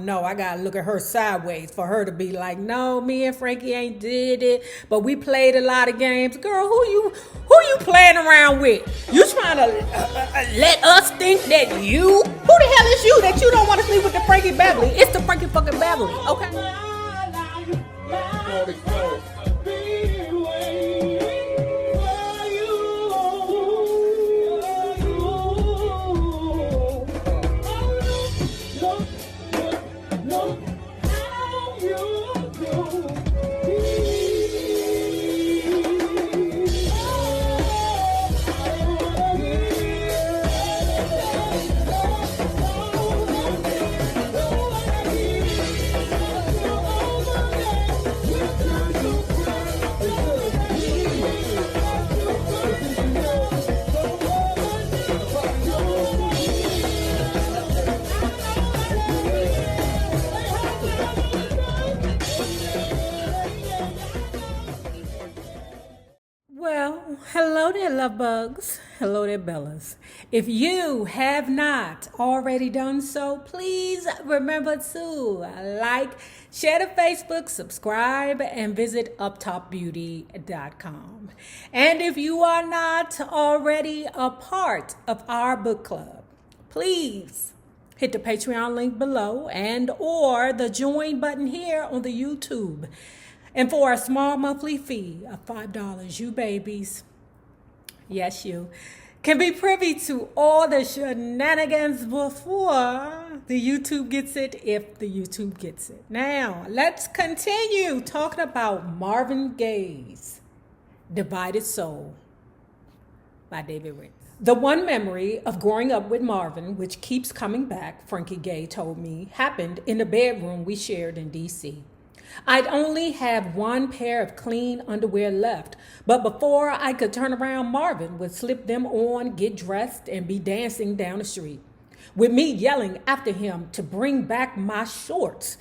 No, I gotta look at her sideways for her to be like, no, me and Frankie ain't did it, but we played a lot of games. Girl, who you playing around with? You trying to let us think that you? Who the hell is you that you don't want to sleep with the Frankie Beverly? It's the Frankie fucking Beverly, okay? Well, hello there, love bugs. Hello there, Bellas. If you have not already done so, please remember to like, share to Facebook, subscribe, and visit uptopbeauty.com. And if you are not already a part of our book club, please hit the Patreon link below and or the join button here on the YouTube. And for a small monthly fee of $5, you babies, yes you, can be privy to all the shenanigans before the YouTube gets it, if the YouTube gets it. Now, let's continue talking about Marvin Gaye's Divided Soul by David Ritz. The one memory of growing up with Marvin, which keeps coming back, Frankie Gaye told me, happened in the bedroom we shared in D.C. I'd only have one pair of clean underwear left, but before I could turn around, Marvin would slip them on, get dressed, and be dancing down the street, with me yelling after him to bring back my shorts.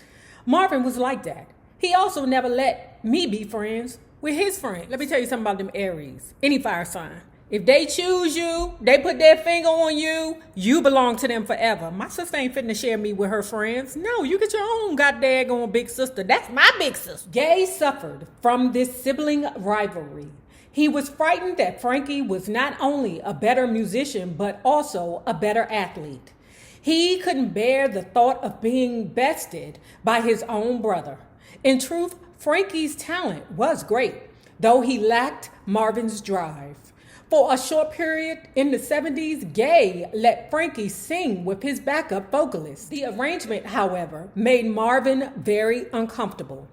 Marvin was like that. He also never let me be friends with his friend. Let me tell you something about them Aries, any fire sign. If they choose you, they put their finger on you, you belong to them forever. My sister ain't fitting to share me with her friends. No, you get your own goddamn big sister. That's my big sister. Gaye suffered from this sibling rivalry. He was frightened that Frankie was not only a better musician, but also a better athlete. He couldn't bear the thought of being bested by his own brother. In truth, Frankie's talent was great, though he lacked Marvin's drive. For a short period in the 70s, Gaye let Frankie sing with his backup vocalist. The arrangement, however, made Marvin very uncomfortable.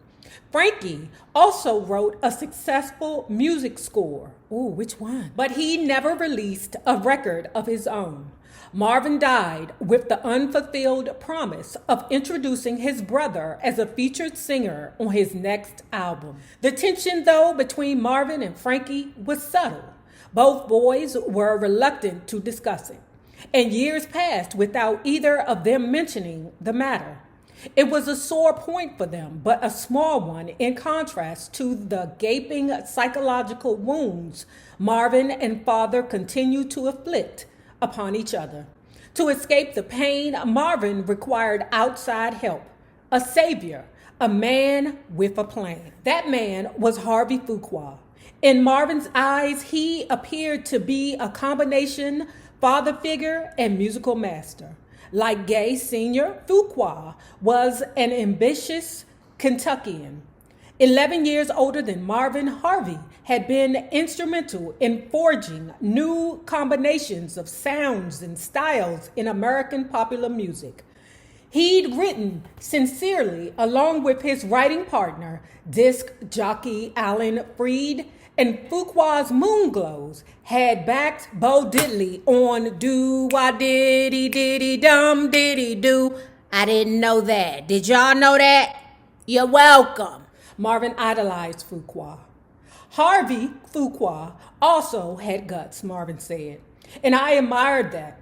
Frankie also wrote a successful music score. Ooh, which one? But he never released a record of his own. Marvin died with the unfulfilled promise of introducing his brother as a featured singer on his next album. The tension, though, between Marvin and Frankie was subtle. Both boys were reluctant to discuss it, and years passed without either of them mentioning the matter. It was a sore point for them, but a small one in contrast to the gaping psychological wounds Marvin and father continued to inflict upon each other. To escape the pain, Marvin required outside help, a savior, a man with a plan. That man was Harvey Fuqua. In Marvin's eyes, he appeared to be a combination father figure and musical master. Like Gaye Sr., Fuqua was an ambitious Kentuckian. 11 years older than Marvin, Harvey had been instrumental in forging new combinations of sounds and styles in American popular music. He'd written sincerely along with his writing partner, disc jockey Alan Freed, and Fuqua's Moonglows had backed Bo Diddley on Do-Wah-Diddy-Diddy-Dum-Diddy-Do. I didn't know that. Did y'all know that? You're welcome. Marvin idolized Fuqua. Harvey Fuqua also had guts, Marvin said, and I admired that.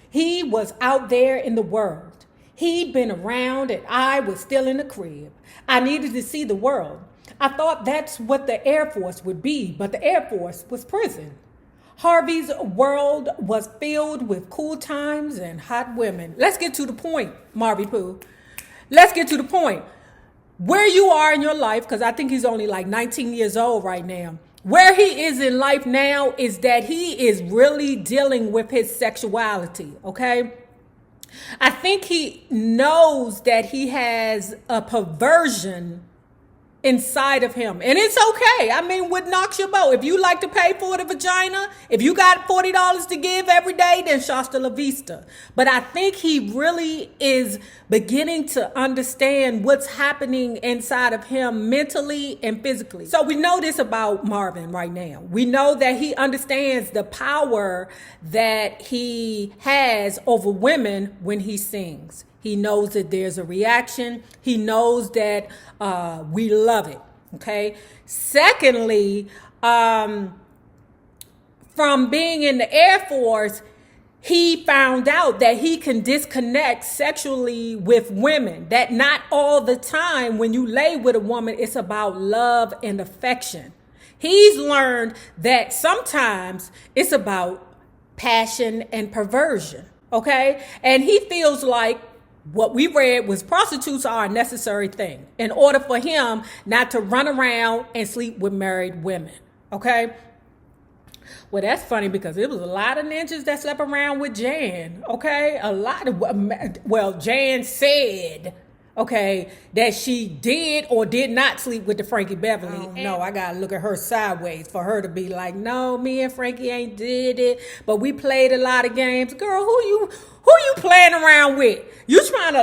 He was out there in the world. He'd been around and I was still in the crib. I needed to see the world. I thought that's what the Air Force would be, but the Air Force was prison. Harvey's world was filled with cool times and hot women. Let's get to the point, Marvy Pooh. let's get to the point. Where you are in your life, because I think he's only like 19 years old right now. Where he is in life now is that he is really dealing with his sexuality, okay? I think he knows that he has a perversion inside of him, and it's okay. I mean, what knocks your boat? If you like to pay for the vagina, if you got $40 to give every day, then shasta la vista. But I think he really is beginning to understand what's happening inside of him mentally and physically. So we know this about Marvin right now. We know that he understands the power that he has over women when he sings. He knows that there's a reaction. He knows that we love it. Okay. Secondly, from being in the Air Force, he found out that he can disconnect sexually with women. That not all the time when you lay with a woman, it's about love and affection. He's learned that sometimes it's about passion and perversion. Okay. And he feels like what we read was prostitutes are a necessary thing in order for him not to run around and sleep with married women. Okay. Well, that's funny because it was a lot of ninjas that slept around with Jan. Okay. A lot of, well, Jan said, okay, that she did or did not sleep with the Frankie Beverly. No, I got to look at her sideways for her to be like, no, me and Frankie ain't did it, but we played a lot of games. Girl, who you playing around with? You trying to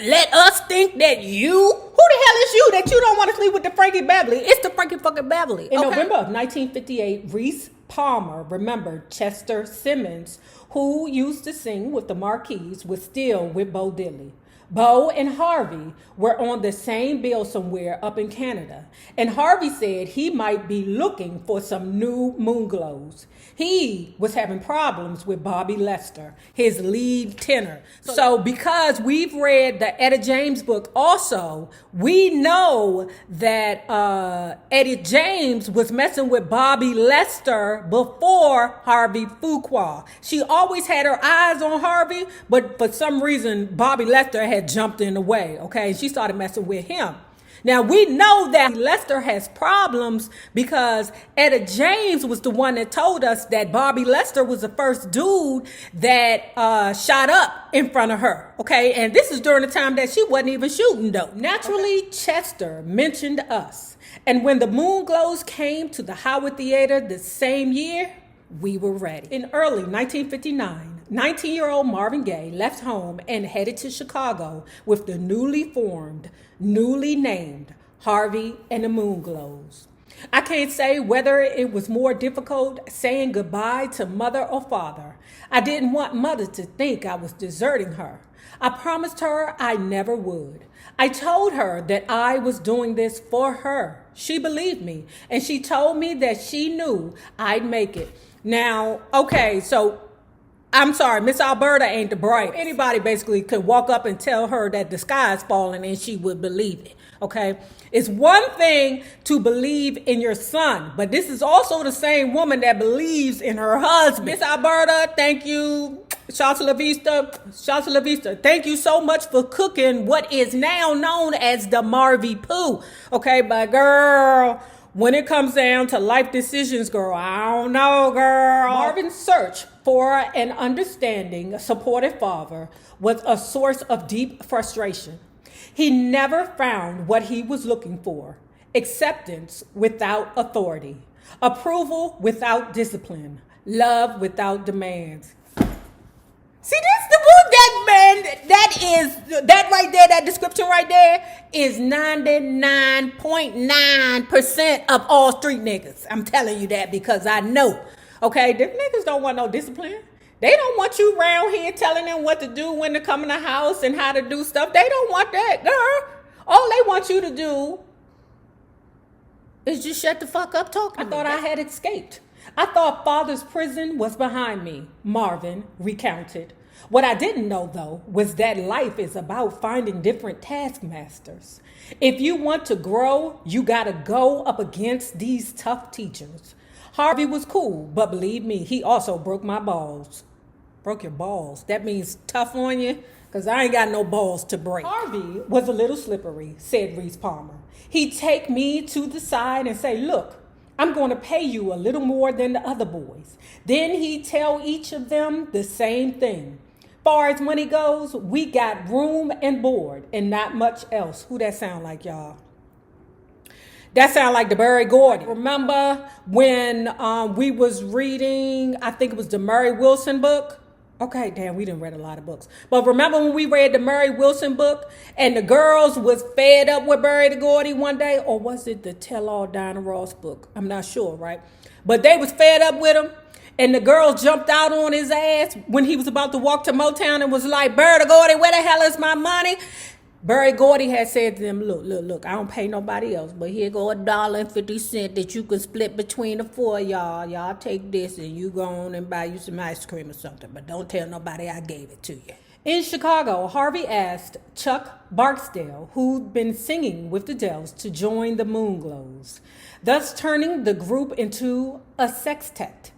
let us think that you? Who the hell is you that you don't want to sleep with the Frankie Beverly? It's the Frankie fucking Beverly. In November of 1958, Reese Palmer remembered Chester Simmons, who used to sing with the Marquis, was still with Bo Diddley. Bo and Harvey were on the same bill somewhere up in Canada, and Harvey said he might be looking for some new Moonglows. He was having problems with Bobby Lester, his lead tenor. So because we've read the Etta James book also, we know that Etta James was messing with Bobby Lester before Harvey Fuqua. She always had her eyes on Harvey, but for some reason, Bobby Lester had jumped in the way, okay? She started messing with him. Now, we know that Lester has problems because Etta James was the one that told us that Bobby Lester was the first dude that shot up in front of her, okay? And this is during the time that she wasn't even shooting, though. Naturally, Chester mentioned us. And when the Moonglows came to the Howard Theater the same year, we were ready. In early 1959, 19-year-old Marvin Gaye left home and headed to Chicago with the newly named Harvey and the Moonglows. I can't say whether it was more difficult saying goodbye to mother or father. I didn't want mother to think I was deserting her. I promised her I never would. I told her that I was doing this for her. She believed me, and she told me that she knew I'd make it. Now, okay, so I'm sorry, Miss Alberta ain't the bright. Anybody basically could walk up and tell her that the sky is falling and she would believe it, okay? It's one thing to believe in your son, but this is also the same woman that believes in her husband. Miss Alberta, thank you. Shasta la vista. Thank you so much for cooking what is now known as the Marvy Poo, okay? But girl, when it comes down to life decisions, girl, I don't know, girl. Marvin's search for an understanding, supportive father was a source of deep frustration. He never found what he was looking for: acceptance without authority, approval without discipline, love without demands. See, this the book that right there, that description right there is 99.9% of all street niggas. I'm telling you that because I know. Okay, them niggas don't want no discipline. They don't want you around here telling them what to do when to come in the house and how to do stuff. They don't want that, girl. All they want you to do is just shut the fuck up talking. I thought I had escaped. I thought father's prison was behind me, Marvin recounted. What I didn't know, though, was that life is about finding different taskmasters. If you want to grow, you gotta go up against these tough teachers. Harvey was cool, but believe me, he also broke my balls. Broke your balls. That means tough on you. because I ain't got no balls to break. Harvey was a little slippery, said Reese Palmer. He'd take me to the side and say, look, I'm going to pay you a little more than the other boys. Then he'd tell each of them the same thing. Far as money goes, we got room and board and not much else. Who that sound like, y'all? That sound like the Berry Gordy. Remember when we was reading, I think it was the Murray Wilson book? Okay, damn, we didn't read a lot of books. But remember when we read the Murray Wilson book and the girls was fed up with Berry the Gordy one day? Or was it the Tell-All Dinah Ross book? I'm not sure, right? But they was fed up with him. And the girl jumped out on his ass when he was about to walk to Motown and was like, Berry the Gordy, where the hell is my money? Berry Gordy had said to them, look, I don't pay nobody else, but here go $1.50 that you can split between the four of y'all. Y'all take this and you go on and buy you some ice cream or something, but don't tell nobody I gave it to you. In Chicago, Harvey asked Chuck Barksdale, who'd been singing with the Dells, to join the Moonglows, thus turning the group into a sextet.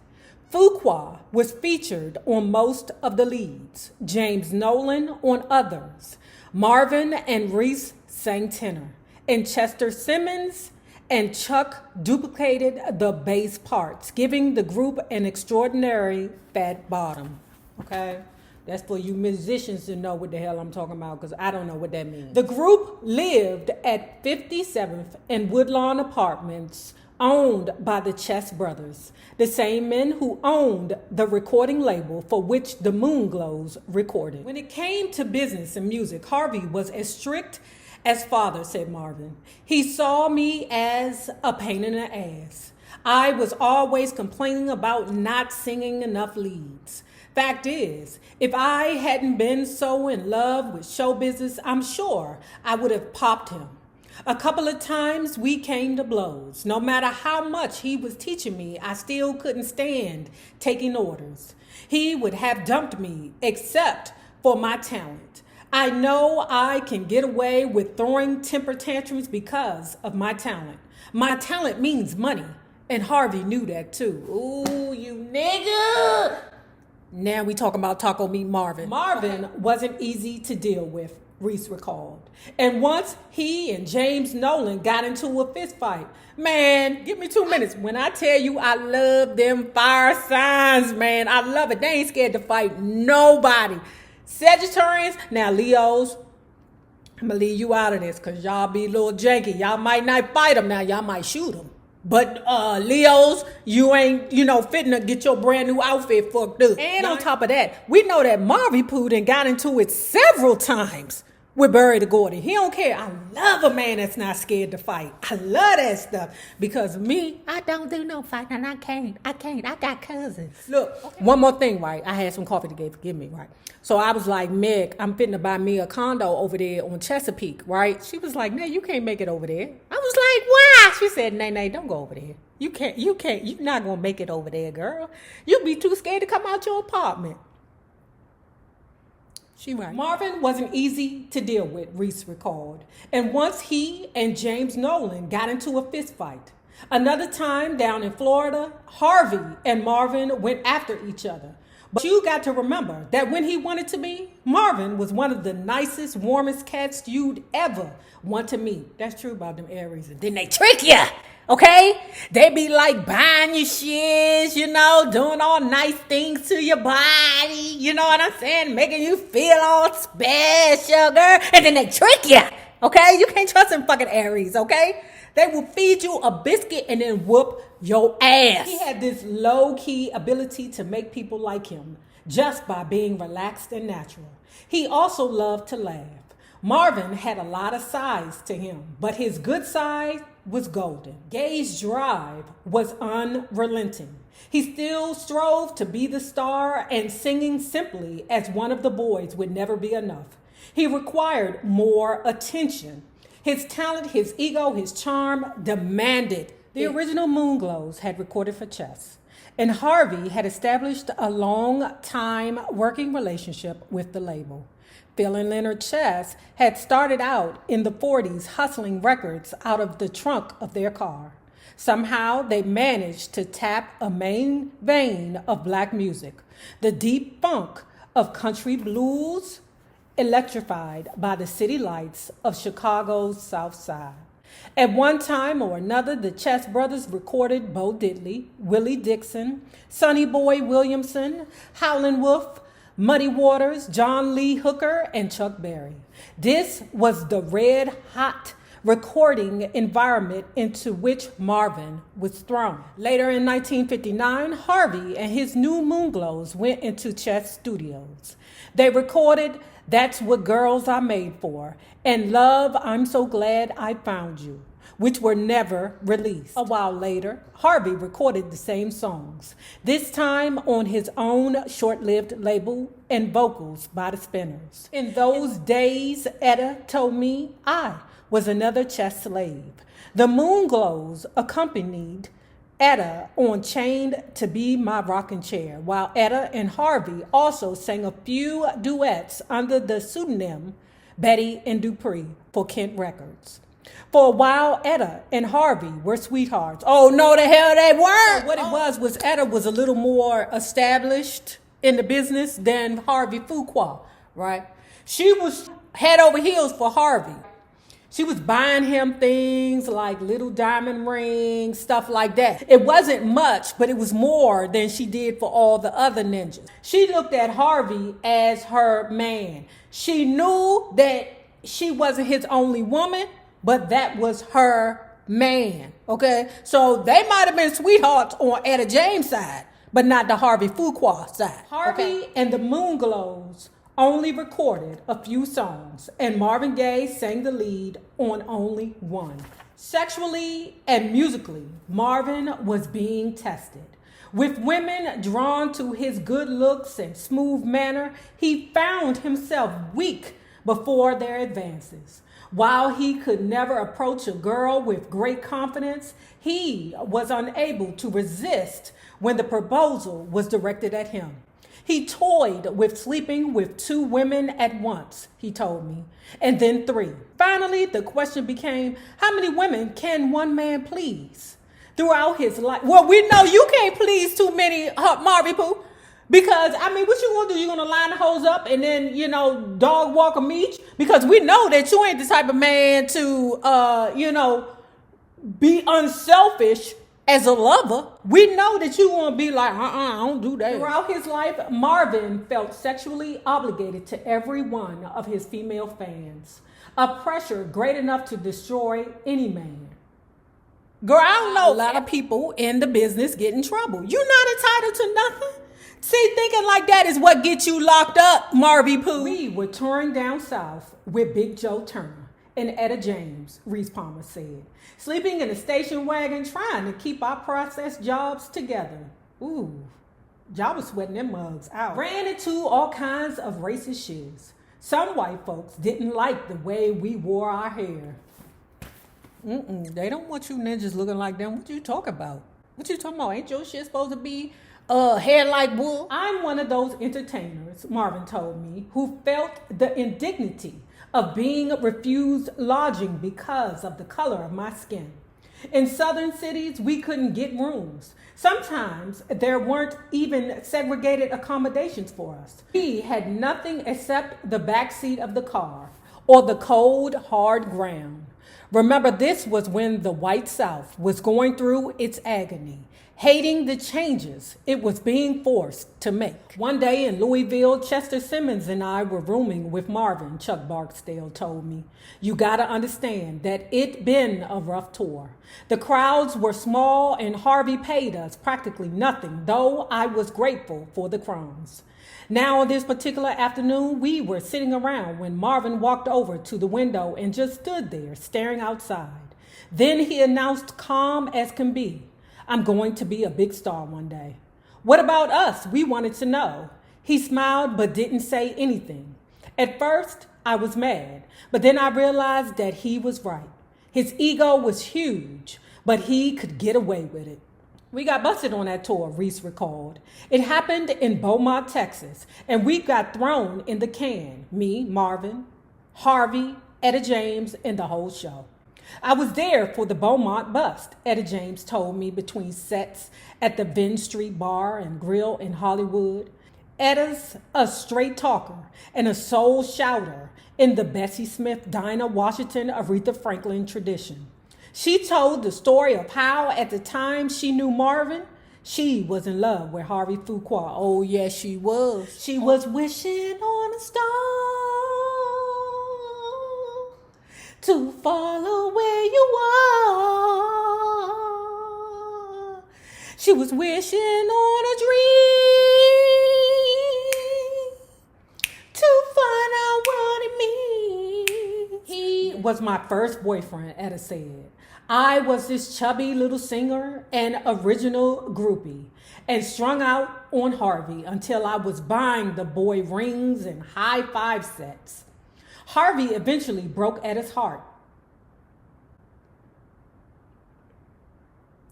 Fuqua was featured on most of the leads, James Nolan on others. Marvin and Reese sang tenor, and Chester Simmons and Chuck duplicated the bass parts, giving the group an extraordinary fat bottom. Okay? That's for you musicians to know what the hell I'm talking about, because I don't know what that means. The group lived at 57th and Woodlawn Apartments, owned by the Chess brothers, the same men who owned the recording label for which the Moonglows recorded. When it came to business and music, Harvey was as strict as father, said Marvin. He saw me as a pain in the ass. I was always complaining about not singing enough leads. Fact is, if I hadn't been so in love with show business, I'm sure I would have popped him. A couple of times we came to blows. No matter how much he was teaching me, I still couldn't stand taking orders. He would have dumped me except for my talent. I know I can get away with throwing temper tantrums because of my talent. My talent means money, and Harvey knew that too. Ooh, you nigga! Now we talking about Taco Meat Marvin. Marvin wasn't easy to deal with, Reese recalled. And once he and James Nolan got into a fist fight, man, give me 2 minutes. When I tell you I love them fire signs, man, I love it. They ain't scared to fight nobody. Sagittarians, now Leos, I'm going to leave you out of this because y'all be a little janky. Y'all might not fight them now. Y'all might shoot them. But Leos, you ain't, fitting to get your brand new outfit fucked up. And on top of that, we know that Marvy Poo done got into it several times with Berry the Gordy. He don't care. I love a man that's not scared to fight. I love that stuff. Because me, I don't do no fighting and I can't. I got cousins. Look, One more thing, right? I had some coffee to give me, right? So I was like, Meg, I'm fitting to buy me a condo over there on Chesapeake, right? She was like, Nay, you can't make it over there. I was like, why? She said, Nay, don't go over there. You can't, you're not going to make it over there, girl. You'll be too scared to come out your apartment. She right. Marvin wasn't easy to deal with, Reese recalled. And once he and James Nolan got into a fist fight. Another time down in Florida, Harvey and Marvin went after each other. But you got to remember that when he wanted to be, Marvin was one of the nicest, warmest cats you'd ever want to meet. That's true about them Aries. And then they trick you, okay? They be like buying you shit, doing all nice things to your body, you know what I'm saying? Making you feel all special, girl. And then they trick you, okay? You can't trust them fucking Aries, okay? They will feed you a biscuit and then whoop your ass. He had this low-key ability to make people like him just by being relaxed and natural. He also loved to laugh. Marvin had a lot of sides to him, but his good side was golden. Gaye's drive was unrelenting. He still strove to be the star, and singing simply as one of the boys would never be enough. He required more attention. His talent, his ego, his charm demanded. The original Moonglows had recorded for Chess, and Harvey had established a long-time working relationship with the label. Phil and Leonard Chess had started out in the 40s hustling records out of the trunk of their car. Somehow they managed to tap a main vein of black music, the deep funk of country blues electrified by the city lights of Chicago's South Side. At one time or another, the Chess brothers recorded Bo Diddley, Willie Dixon, Sonny Boy Williamson, Howlin' Wolf, Muddy Waters, John Lee Hooker, and Chuck Berry. This was the red-hot recording environment into which Marvin was thrown. Later in 1959, Harvey and his new Moonglows went into Chess Studios. They recorded That's What Girls Are Made For and Love, I'm So Glad I Found You, which were never released. A while later, Harvey recorded the same songs, this time on his own short-lived label and vocals by the Spinners. In those days, Etta told me I was another Chess slave. The Moonglows accompanied Etta on Chained to Be My Rocking Chair, while Etta and Harvey also sang a few duets under the pseudonym Betty and Dupree for Kent Records. For a while, Etta and Harvey were sweethearts. Oh, no, the hell they weren't. So what it was Etta was a little more established in the business than Harvey Fuqua, right? She was head over heels for Harvey. She was buying him things like little diamond rings, stuff like that. It wasn't much, but it was more than she did for all the other ninjas. She looked at Harvey as her man. She knew that she wasn't his only woman, but that was her man, okay? So they might have been sweethearts on Etta James' side, but not the Harvey Fuqua side. Harvey and the Moonglows only recorded a few songs, and Marvin Gaye sang the lead on only one. Sexually and musically, Marvin was being tested. With women drawn to his good looks and smooth manner, he found himself weak before their advances. While he could never approach a girl with great confidence, he was unable to resist when the proposal was directed at him. He toyed with sleeping with 2 women at once, he told me, and then 3. Finally, the question became, how many women can one man please? Throughout his life, well, we know you can't please too many, Marvy Poo, because, I mean, what you gonna do? You gonna line the hoes up and then, dog walk them each? Because we know that you ain't the type of man to, be unselfish as a lover. We know that you want to be like, I don't do that. Throughout his life, Marvin felt sexually obligated to every one of his female fans, a pressure great enough to destroy any man. Girl, I don't know. A lot of people in the business get in trouble. You're not entitled to nothing. See, thinking like that is what gets you locked up, Marvy Poo. We were touring down south with Big Joe Turner and Etta James, Reese Palmer said, sleeping in a station wagon trying to keep our process jobs together. Ooh, y'all was sweating them mugs out. Ran into all kinds of racist shiz. Some white folks didn't like the way we wore our hair. They don't want you ninjas looking like them. What you talking about? What you talking about? Ain't your shit supposed to be hair like wool? I'm one of those entertainers, Marvin told me, who felt the indignity of being refused lodging because of the color of my skin. In southern cities, we couldn't get rooms. Sometimes there weren't even segregated accommodations for us. We had nothing except the back seat of the car or the cold, hard ground. Remember, this was when the white South was going through its agony, hating the changes it was being forced to make. One day in Louisville, Chester Simmons and I were rooming with Marvin, Chuck Barksdale told me. You gotta understand that it been a rough tour. The crowds were small and Harvey paid us practically nothing, though I was grateful for the crumbs. Now on this particular afternoon, we were sitting around when Marvin walked over to the window and just stood there staring outside. Then he announced, calm as can be, I'm going to be a big star one day. What about us? We wanted to know. He smiled but didn't say anything. At first, I was mad, but then I realized that he was right. His ego was huge, but he could get away with it. We got busted on that tour, Reese recalled. It happened in Beaumont, Texas, and we got thrown in the can. Me, Marvin, Harvey, Etta James, and the whole show. I was there for the Beaumont bust, Etta James told me between sets at the Vin Street Bar and Grill in Hollywood. Etta's a straight talker and a soul shouter in the Bessie Smith, Dinah Washington, Aretha Franklin tradition. She told the story of how at the time she knew Marvin, she was in love with Harvey Fuqua. Oh, yes, she was. She was wishing on a star to follow where you are. She was wishing on a dream to find out what it means. He was my first boyfriend, Etta said. I was this chubby little singer and original groupie and strung out on Harvey until I was buying the boy rings and high-five sets. Harvey eventually broke Etta's heart.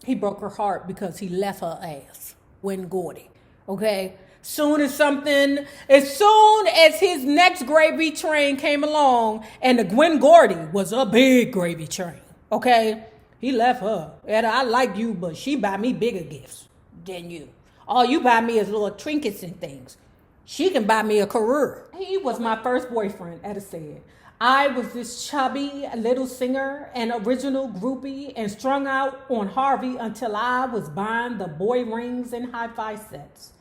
He broke her heart because he left her ass, Gwen Gordy, okay? As soon as his next gravy train came along, and the Gwen Gordy was a big gravy train, okay? He left her. Etta, I like you, but she buy me bigger gifts than you. All you buy me is little trinkets and things. She can buy me a career. He was my first boyfriend, Etta said. I was this chubby little singer and original groupie and strung out on Harvey until I was buying the boy rings and hi-fi sets.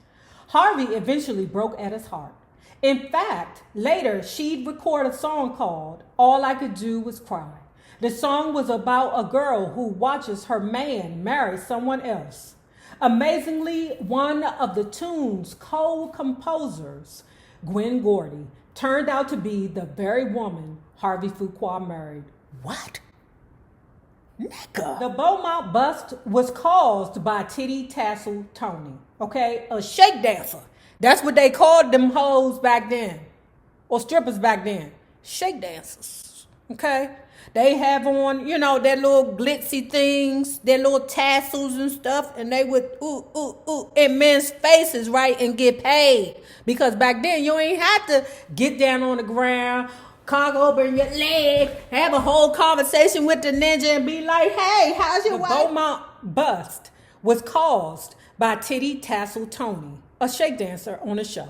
Harvey eventually broke Etta's heart. In fact, later she'd record a song called All I Could Do Was Cry. The song was about a girl who watches her man marry someone else. Amazingly, one of the tune's co-composers, Gwen Gordy, turned out to be the very woman Harvey Fuqua married. What? Nigga. The Beaumont bust was caused by Titty Tassel Tony, okay? A shake dancer. That's what they called them hoes back then, or strippers back then. Shake dancers, okay? They have on, their little glitzy things, their little tassels and stuff, and they would, in men's faces, right, and get paid. Because back then, you ain't have to get down on the ground, cock open your leg, have a whole conversation with the ninja and be like, hey, how's your wife? The Beaumont bust was caused by Titty Tassel Tony, a shake dancer on a show.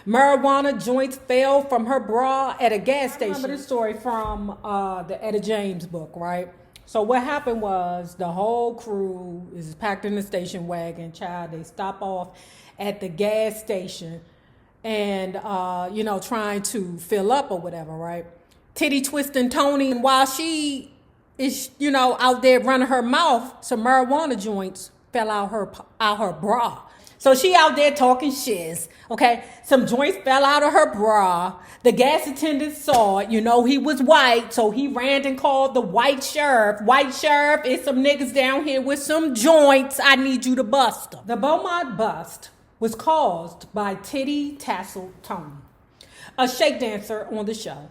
Marijuana joints fell from her bra at a gas station. I remember this story from the Etta James book, right? So what happened was the whole crew is packed in the station wagon. Child, they stop off at the gas station and, trying to fill up or whatever, right? Titty twisting Tony, and while she is, out there running her mouth, some marijuana joints fell out her bra. So she out there talking shiz, okay? Some joints fell out of her bra. The gas attendant saw it. He was white, so he ran and called the white sheriff. White sheriff, it's some niggas down here with some joints. I need you to bust them. The Beaumont bust was caused by Titty Tassel Tony, a shake dancer on the show.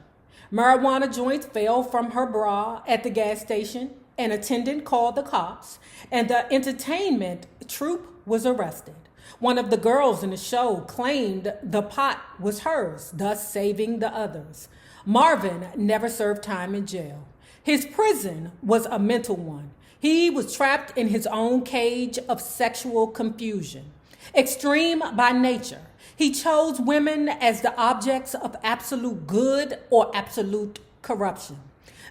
Marijuana joints fell from her bra at the gas station. An attendant called the cops, and the entertainment troupe was arrested. One of the girls in the show claimed the pot was hers, thus saving the others. Marvin never served time in jail. His prison was a mental one. He was trapped in his own cage of sexual confusion. Extreme by nature, he chose women as the objects of absolute good or absolute corruption.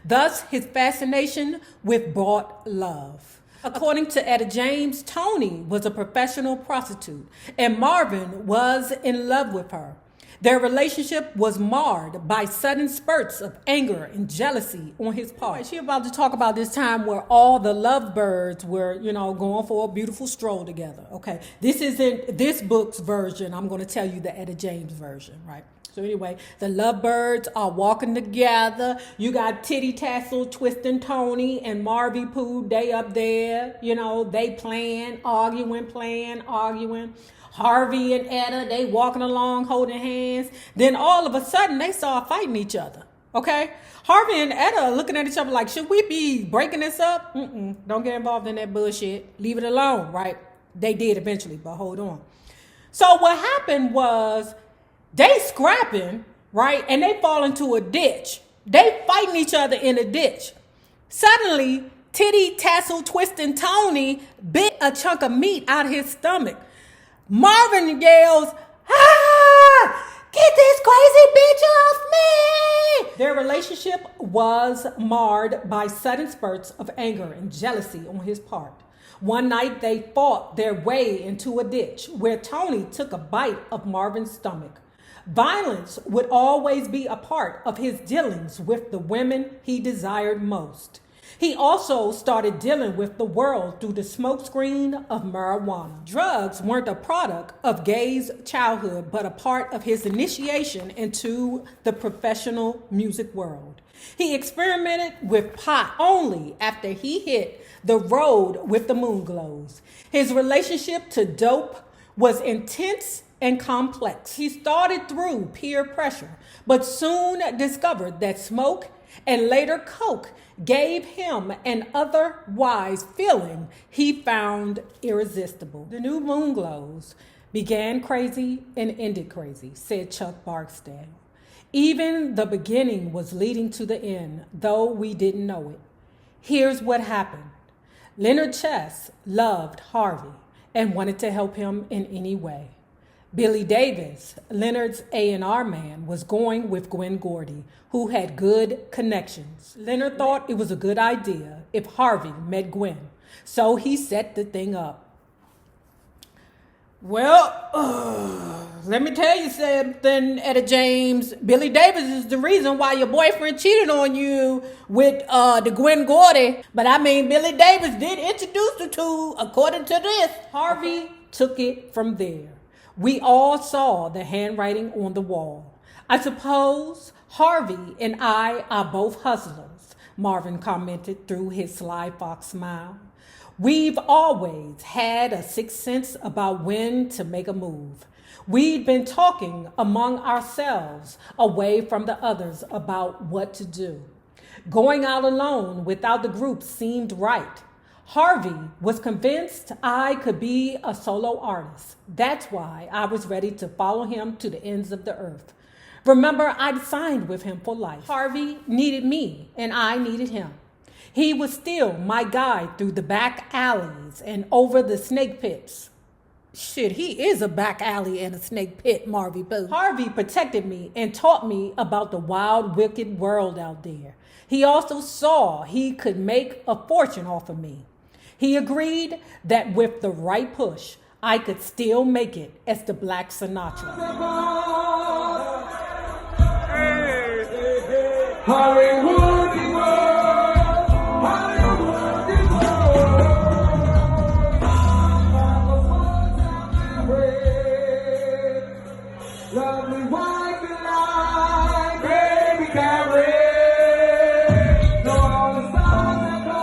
Thus, his fascination with bought love. According to Etta James, Tony was a professional prostitute, and Marvin was in love with her. Their relationship was marred by sudden spurts of anger and jealousy on his part. She about to talk about this time where all the lovebirds were, going for a beautiful stroll together. Okay, this isn't this book's version. I'm going to tell you the Etta James version, right? So anyway, the lovebirds are walking together. You got Titty Tassel twisting Tony and Marvy Pooh. They up there, they playing, arguing. Harvey and Etta, they walking along holding hands. Then all of a sudden, they start fighting each other. Okay? Harvey and Etta are looking at each other like, should we be breaking this up? Don't get involved in that bullshit. Leave it alone, right? They did eventually, but hold on. So what happened was, they scrapping, right? And they fall into a ditch. They fighting each other in a ditch. Suddenly, Titty Tassel twisting Tony bit a chunk of meat out of his stomach. Marvin yells, Get this crazy bitch off me! Their relationship was marred by sudden spurts of anger and jealousy on his part. One night they fought their way into a ditch where Tony took a bite of Marvin's stomach. Violence would always be a part of his dealings with the women he desired most. He also started dealing with the world through the smokescreen of marijuana. Drugs weren't a product of Gaye's childhood, but a part of his initiation into the professional music world. He experimented with pot only after he hit the road with the Moonglows. His relationship to dope was intense and complex. He started through peer pressure, but soon discovered that smoke and later coke gave him an otherwise feeling he found irresistible. The new Moonglows began crazy and ended crazy, said Chuck Barksdale. Even the beginning was leading to the end, though we didn't know it. Here's what happened. Leonard Chess loved Harvey and wanted to help him in any way. Billy Davis, Leonard's A&R man, was going with Gwen Gordy, who had good connections. Leonard thought it was a good idea if Harvey met Gwen, so he set the thing up. Well, let me tell you something, Etta James. Billy Davis is the reason why your boyfriend cheated on you with the Gwen Gordy. But I mean, Billy Davis did introduce the two, according to this. Harvey took it from there. We all saw the handwriting on the wall. I suppose Harvey and I are both hustlers, Marvin commented through his sly fox smile. We've always had a sixth sense about when to make a move. We'd been talking among ourselves, away from the others, about what to do. Going out alone without the group seemed right. Harvey was convinced I could be a solo artist. That's why I was ready to follow him to the ends of the earth. Remember, I'd signed with him for life. Harvey needed me, and I needed him. He was still my guide through the back alleys and over the snake pits. Shit, he is a back alley and a snake pit, Marvy Boo. Harvey protected me and taught me about the wild, wicked world out there. He also saw he could make a fortune off of me. He agreed that with the right push, I could still make it as the Black Sinatra. Hollywood, lovely white and light, baby Carrie. No other stars that go,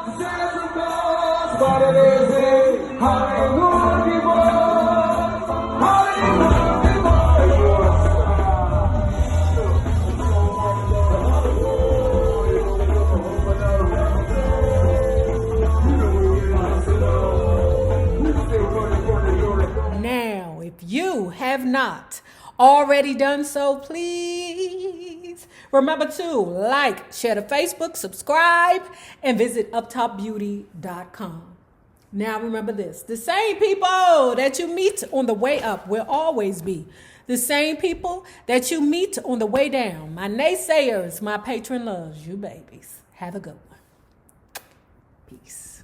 the sense of goes, but it is in Hollywood, Hollywood, Now, if you have not already done so, please remember to like, share to Facebook, subscribe, and visit uptopbeauty.com. Now remember this, the same people that you meet on the way up will always be the same people that you meet on the way down. My naysayers, my patron loves you babies. Have a good one. Peace.